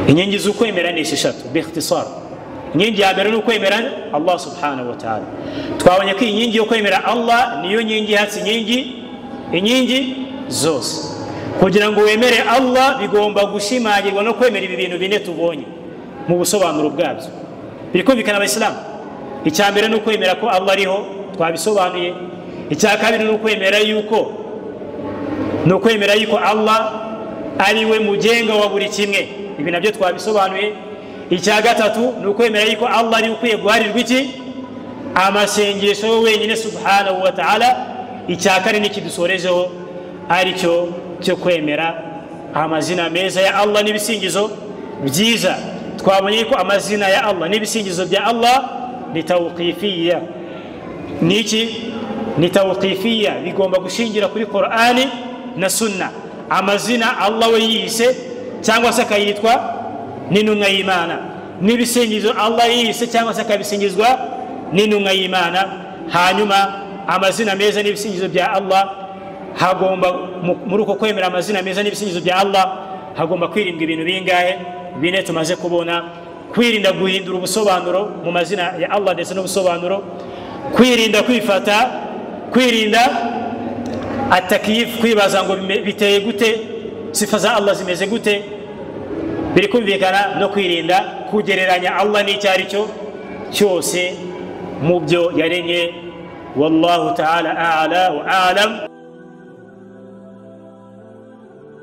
inkingi z'ukwemera ni esheshatu biikhtisar. Inkingi ya mbere ni ukwemera Allah subhanahu wa ta'ala. Twabonye ko inkingi yo kwemera Allah niyo nkingi hatsi inkingi zose. Kugira ngo wemere Allah bigomba gushimagirwa no kwemera ibi bintu bine tubonye mu busobanuro bwabyo. Biriko bikana abayisilamu. Icya mbere ni ukwemera ko Allah ariho, twabisobanuye. Icya kabiri ni ukwemera yuko Allah ariwe mugenga wa buri kimwe. Ibi nabyo twabisobanuye. Icya gatatu ni ukwemera yuko Allah ari ukwiye guharirwa iki amasengesho wenyine subhanahu wa ta'ala. Icya kane ni kidusorejeho ari cyo kwemera amazina meza ya Allah n'ibisingizo byiza. Twabonye ko amazina ya Allah n'ibisingizo bya Allah ni tawqifiyya. Ni tawqifiyya, bigomba gushingira kuri Qur'ani na Sunna. Amazina Allah we yise cyangwa se akayitwa n'intumwa y'Imana, n'ibisingizo Allah yise cyangwa se akabisingizwa n'intumwa y'Imana. Hanyuma amazina meza n'ibisingizo bya Allah hagomba muri uko kwemera amazina meza n'ibisingizo bya Allah hagomba kwirindwa ibintu bingahe? Bine tumaze kubona. Kwirinda guhindura ubusobanuro mu mazina ya Allah ndetse n'ubusobanuro, kwirinda kwifata, kwirinda atakiyif, kwibaza ngo biteye gute, sifa za Allah zimeze gute, biri kumvikana, no kwirinda kugereranya Allah n'icyari cyo cyose mu byo yaremye. Wallahu ta'ala a'la wa a'lam.